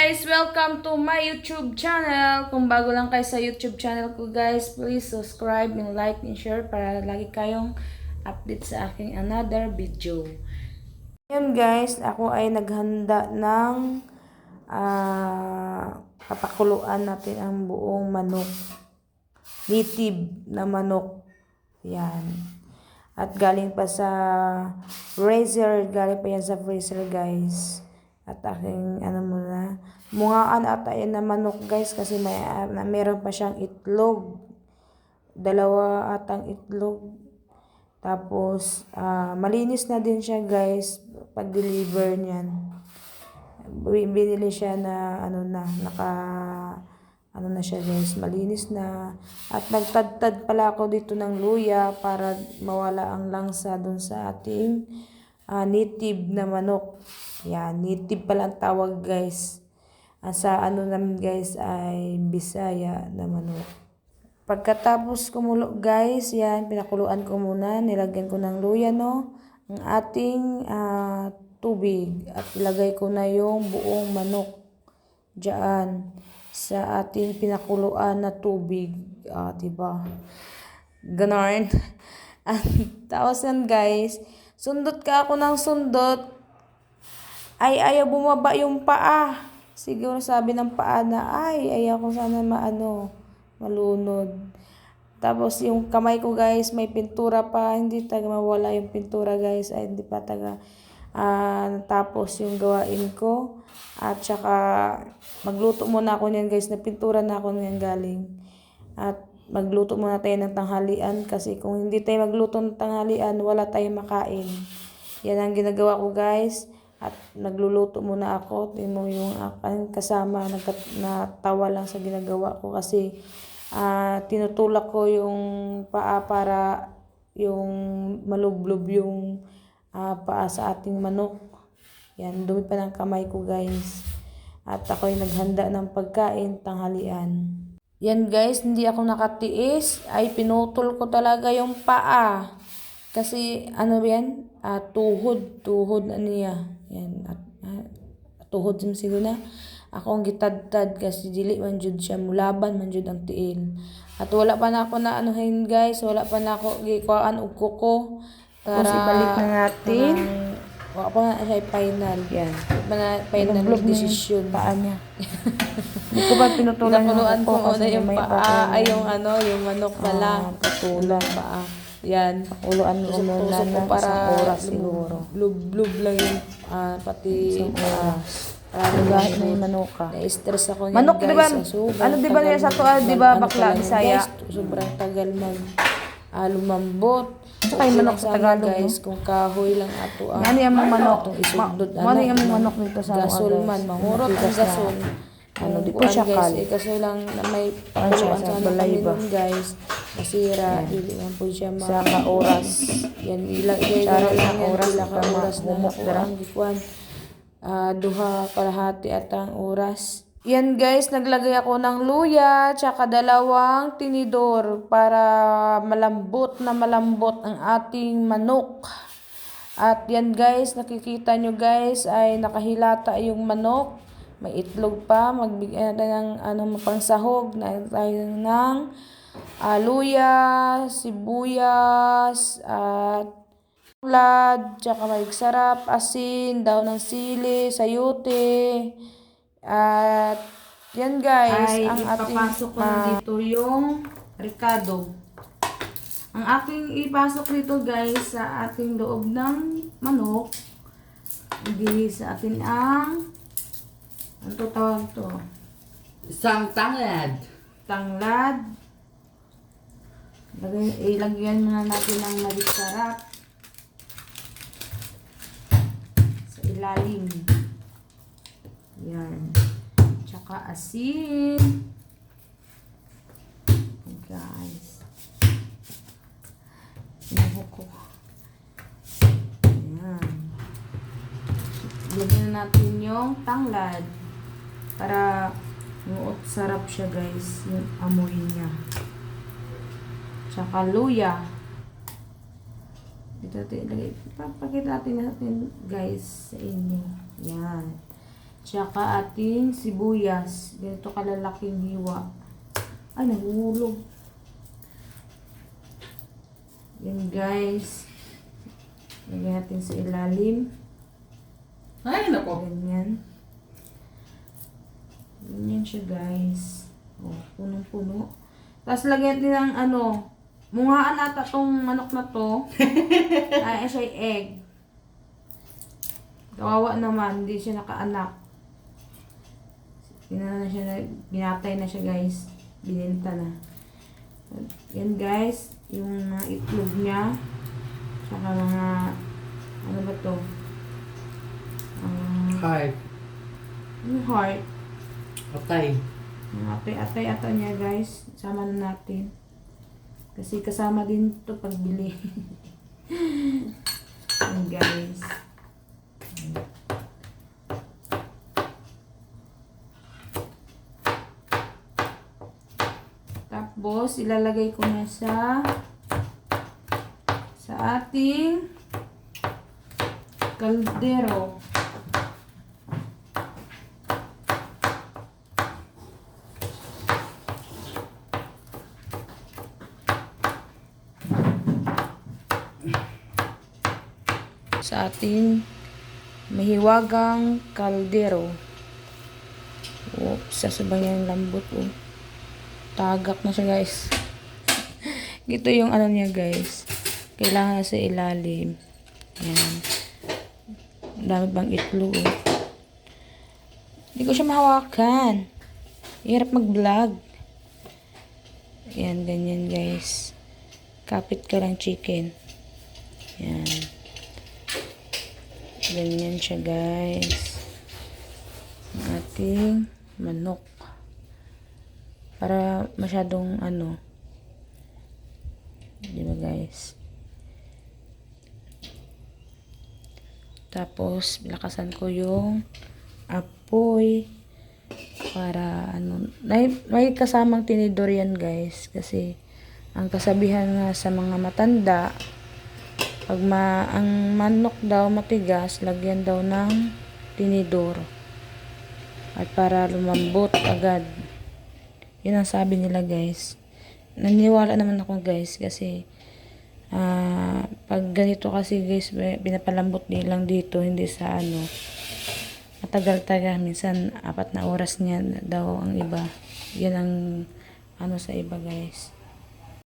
Guys, welcome to my YouTube channel. Kung bago lang kayo sa YouTube channel ko guys, please subscribe and like and share para lagi kayong update sa aking another video. Ngayon guys, ako ay naghanda ng papakuluan natin ang buong manok. Native na manok. Yan. At galing pa sa freezer, guys. At aking mungaan ata yan na manok guys kasi meron pa siyang itlog. Dalawa atang itlog. Tapos malinis na din siya guys pag deliver niyan. Binili siya na na siya guys, malinis na. At nagtadtad pala ako dito ng luya para mawala ang langsa dun sa ating native na manok. Yan, native pala ang tawag guys. Sa namin guys ay Bisaya na manok. Pagkatapos kumulo guys, yan, pinakuluan ko muna. Nilagyan ko ng luya ang ating tubig. At ilagay ko na yung buong manok dyan sa ating pinakuluan na tubig. Diba? Ganon. Tapos yan guys, sundot ka ako ng sundot. Ay, ayaw bumaba yung paa. Siguro sabi ng paa na, ayaw ko sana malunod. Tapos yung kamay ko guys, may pintura pa. Hindi mawala yung pintura guys. Ay, hindi pa tapos yung gawain ko. At saka magluto muna ako niyan guys. Napintura na ako niyan galing. At magluto muna tayo ng tanghalian. Kasi kung hindi tayo magluto ng tanghalian, wala tayong makain. Yan ang ginagawa ko guys. At nagluluto muna ako. Tingnan mo yung aking kasama. Natawa lang sa ginagawa ko. Kasi tinutulak ko yung paa para yung malublob yung paa sa ating manok. Yan, dumi pa ng kamay ko guys. At ako'y naghanda ng pagkain tanghalian. Yan guys, hindi ako nakatiis. Ay pinutol ko talaga yung paa. Kasi yan? Tuhod na niya. Yan. Tuhod siguro na. Ako ang gitadtad kasi dili man jud siya mulaban man jud ang tiil. At wala pa na ako na guys, wala pa na ako gikuan og kuko para ibalik na natin. Wala pa na siya final. Yan. Final decision paa niya. Hindi ko ba pinutulan ko muna yung paa, yung manok na lang. Patulan paa. Yan. Uluan mo muna ng para oras siguro. Blub lang yung pati gahit na yung manuka. Na-stress ako niyan manok, guys. Diba? Diba niya sa tuwa, diba bakla, Bisaya? Sobrang tagal lumambot. Saka yung manok sa Tagalog, guys, kung kahoy lang ato ano yung manok? Ano yung manok nito sa gasol man, mangurot ang gasol. Di po siya kali. Kasi lang na may panguluan sa kami nun guys. Masira. Dili man po siya sa oras. Yan, ilagay lang yan. Oras na ang gikuan. Duha kalahati at ang oras. Yan guys, naglagay ako ng luya tsaka 2 tinidor para malambot ang ating manok. At yan guys, nakikita nyo guys ay nakahilata yung manok. May itlog pa, magbigay natin ng pangsahog na tayo ng luya, sibuyas, at tanglad, tsaka sarap, asin, daw ng sili, sayote. At yan guys, ang ating ipapasok ko dito yung ricado. Ang aking ipasok dito guys sa ating loob ng manok. Hindi sa atin ang tawag to? Isang tanglad. Tanglad. Ilagyan na natin ng sarap sa ilalim. Yan. Tsaka asin. Guys. Pinuho ko. Yan. Ilagyan na natin yung tanglad. Para sarap siya guys. Yung amoy niya. Tsaka luya. Dito natin ilagay. Papakita natin guys sa inyo. Yan. Tsaka ating sibuyas. Ganito kalalaking hiwa. Ay, nahulog. Yan guys. Lagyan natin sa ilalim. Ay, nako. Ganyan. Ganyan siya guys. Oh, punong-puno. Tapos lagyan din ng ano, mungaan ata tong manok na to. Ay, siya ay egg. Kawawa naman, hindi siya nakaanak. Na siya, binatay na siya guys. Bininta na. Yan guys, yung mga itlog niya. Saka mga, ano ba to? Heart. Yung heart. Patay. Yung atay niya guys. Sama na natin. Kasi kasama din to pagbili. Yan guys. Tapos, ilalagay ko na sa ating kaldero. Sa ating mahiwagang kaldero. Oops, sasabay yung lambot. Oh. Tagak na siya guys. Ito yung ano niya guys. Kailangan sa ilalim. Yan. Ang dami bang itlog. Oh. Hindi ko siya mahawakan. Hirap mag-vlog. Yan, ganyan guys. Kapit ka lang chicken. Yan. Ganyan siya guys. Ang ating manok. Para masyadong ano. Di ba guys? Tapos, bilakasan ko yung apoy. Para ano. May kasamang tinidor yan guys. Kasi, ang kasabihan nga sa mga matanda, pag ang manok daw matigas, lagyan daw ng tinidor. At para lumambot agad. Yun ang sabi nila guys. Naniwala naman ako guys kasi pag ganito kasi guys pinapalambot nilang dito hindi sa ano matagal-tagal minsan 4 na oras niya daw ang iba. Yan ang ano sa iba guys.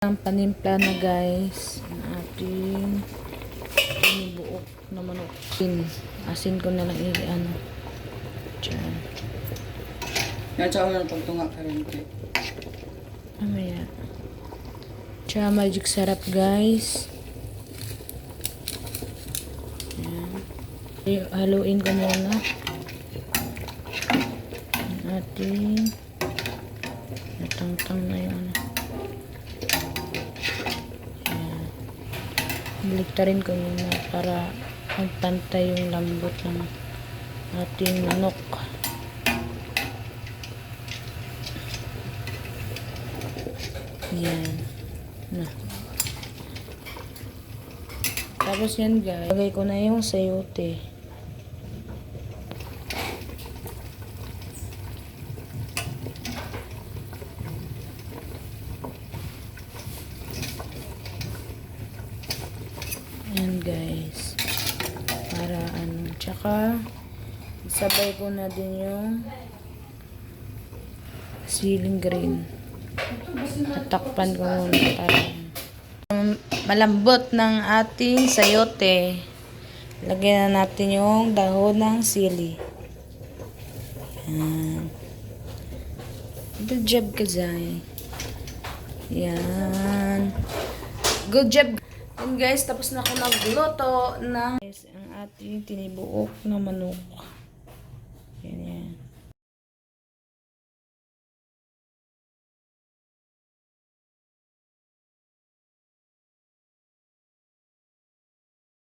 Ang panimpla na guys ang ating buok na manok. Asin ko na lang ano. Diyan. Nasa ako ng pagtunga ka rin. Mamaya. Tsaka magic sarap guys. Ayan. Haluin ko muna. Ang ating natangtang na yung ano. Ayan. Baliktarin ko muna para magpantay yung lambot ng ating manok. Yan. Na. Tapos yan guys. Lagay ko na yung sayote. Yan guys. Para ano. Tsaka sabay ko na din yung siling green. Tatakpan ko muna para malambot ng ating sayote. Lagyan na natin yung dahon ng sili. Yan. Good job ka, Zay. Yan. Good job. And guys, tapos na ako nagluto ng ang ating tinibuok na manok. Yan.